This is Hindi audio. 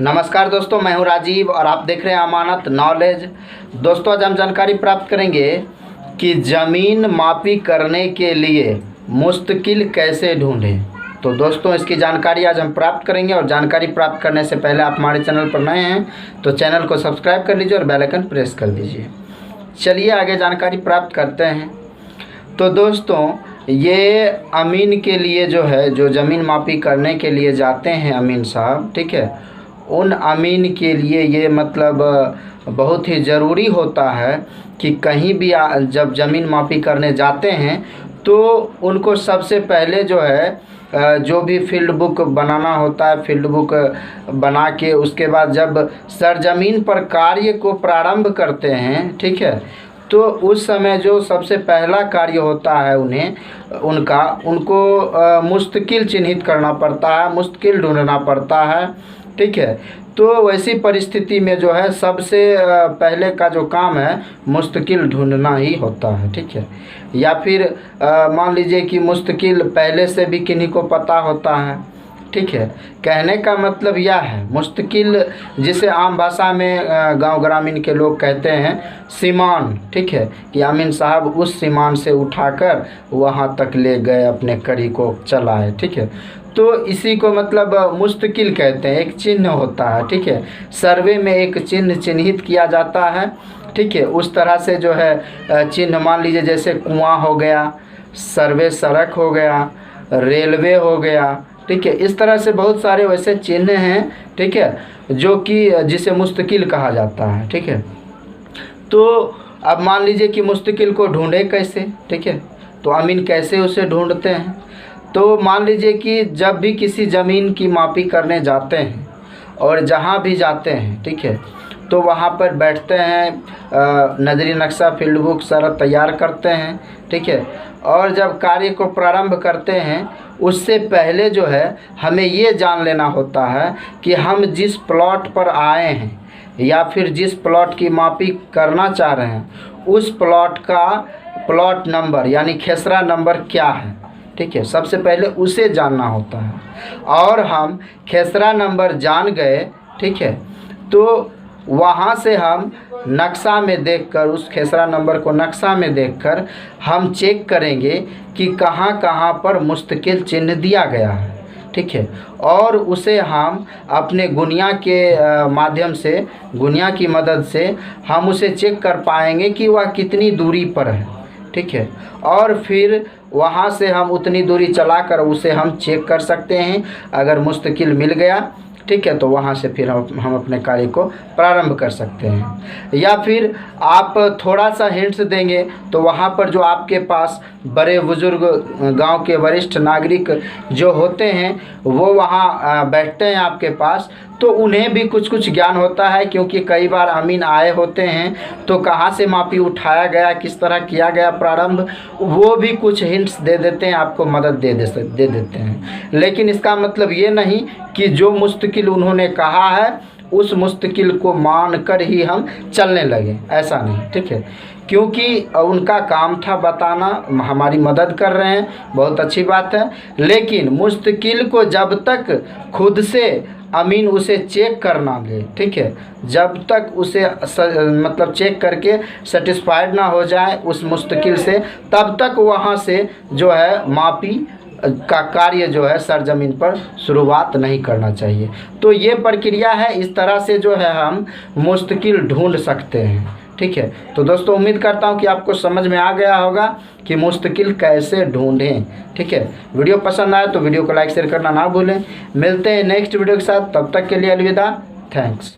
नमस्कार दोस्तों, मैं हूं राजीव और आप देख रहे हैं अमानत नॉलेज। दोस्तों, आज हम जानकारी प्राप्त करेंगे कि ज़मीन मापी करने के लिए मुस्तकिल कैसे ढूंढें। तो दोस्तों, इसकी जानकारी आज हम प्राप्त करेंगे और जानकारी प्राप्त करने से पहले आप हमारे चैनल पर नए हैं तो चैनल को सब्सक्राइब कर लीजिए और बेल आइकन प्रेस कर दीजिए। चलिए आगे जानकारी प्राप्त करते हैं। तो दोस्तों, ये अमीन के लिए जो है, जो ज़मीन मापी करने के लिए जाते हैं अमीन साहब, ठीक है, उन अमीन के लिए ये मतलब बहुत ही ज़रूरी होता है कि कहीं भी जब ज़मीन मापी करने जाते हैं तो उनको सबसे पहले जो है जो भी फील्ड बुक बनाना होता है, फील्ड बुक बना के उसके बाद जब सरजमीन पर कार्य को प्रारंभ करते हैं, ठीक है, तो उस समय जो सबसे पहला कार्य होता है उनको मुस्तकिल चिन्हित करना पड़ता है, मुस्तकिल ढूंढना पड़ता है, ठीक है। तो वैसी परिस्थिति में जो है सबसे पहले का जो काम है मुस्तकिल ढूंढना ही होता है, ठीक है। या फिर मान लीजिए कि मुस्तकिल पहले से भी किन्हीं को पता होता है, ठीक है। कहने का मतलब यह है, मुस्तकिल जिसे आम भाषा में गांव ग्रामीण के लोग कहते हैं सीमान, ठीक है, कि अमीन साहब उस सीमान से उठाकर वहां तक ले गए, अपने कड़ी को चलाए, ठीक है। तो इसी को मतलब मुस्तकिल कहते हैं, एक चिन्ह होता है, ठीक है। सर्वे में एक चिन्ह चिन्हित किया जाता है, ठीक है। उस तरह से जो है चिन्ह, मान लीजिए जैसे कुआं हो गया, सर्वे सड़क हो गया, रेलवे हो गया, ठीक है। इस तरह से बहुत सारे वैसे चिन्ह हैं, ठीक है, जो कि जिसे मुस्तकिल कहा जाता है, ठीक है। तो अब मान लीजिए कि मुस्तकिल को ढूंढे कैसे, ठीक है, तो अमीन कैसे उसे ढूंढते हैं। तो मान लीजिए कि जब भी किसी ज़मीन की मापी करने जाते हैं और जहाँ भी जाते हैं, ठीक है, तो वहाँ पर बैठते हैं, नजरी नक्शा, फील्ड बुक सारा तैयार करते हैं, ठीक है। और जब कार्य को प्रारंभ करते हैं उससे पहले जो है हमें ये जान लेना होता है कि हम जिस प्लॉट पर आए हैं या फिर जिस प्लॉट की मापी करना चाह रहे हैं उस प्लॉट का प्लॉट नंबर यानी खेसरा नंबर क्या है, ठीक है। सबसे पहले उसे जानना होता है और हम खेसरा नंबर जान गए, ठीक है, तो वहाँ से हम नक्शा में देखकर, उस खेसरा नंबर को नक्शा में देखकर हम चेक करेंगे कि कहाँ कहाँ पर मुस्तकिल चिन्ह दिया गया है, ठीक है। और उसे हम अपने गुनिया के माध्यम से, गुनिया की मदद से हम उसे चेक कर पाएंगे कि वह कितनी दूरी पर है, ठीक है। और फिर वहाँ से हम उतनी दूरी चलाकर उसे हम चेक कर सकते हैं। अगर मुस्तकिल मिल गया, ठीक है, तो वहाँ से फिर हम अपने कार्य को प्रारंभ कर सकते हैं। या फिर आप थोड़ा सा हिंट्स देंगे तो वहाँ पर जो आपके पास बड़े बुजुर्ग, गांव के वरिष्ठ नागरिक जो होते हैं वो वहाँ बैठते हैं आपके पास, तो उन्हें भी कुछ कुछ ज्ञान होता है, क्योंकि कई बार अमीन आए होते हैं तो कहाँ से मापी उठाया गया, किस तरह किया गया प्रारंभ, वो भी कुछ हिंट्स दे देते हैं, आपको मदद दे देते हैं। लेकिन इसका मतलब ये नहीं कि जो मुस्तकिल उन्होंने कहा है उस मुस्तकिल को मानकर ही हम चलने लगे, ऐसा नहीं, ठीक है। क्योंकि उनका काम था बताना, हमारी मदद कर रहे हैं, बहुत अच्छी बात है। लेकिन मुस्तकिल को जब तक खुद से अमीन उसे चेक करना ले, ठीक है, जब तक उसे मतलब चेक करके सेटिस्फाइड ना हो जाए उस मुस्तकिल से, तब तक वहाँ से जो है मापी का कार्य जो है सरजमीन पर शुरुआत नहीं करना चाहिए। तो ये प्रक्रिया है, इस तरह से जो है हम मुस्तकिल ढूंढ सकते हैं, ठीक है। तो दोस्तों, उम्मीद करता हूँ कि आपको समझ में आ गया होगा कि मुस्तकिल कैसे ढूंढें, ठीक है। वीडियो पसंद आए तो वीडियो को लाइक शेयर करना ना भूलें। मिलते हैं नेक्स्ट वीडियो के साथ, तब तक के लिए अलविदा, थैंक्स।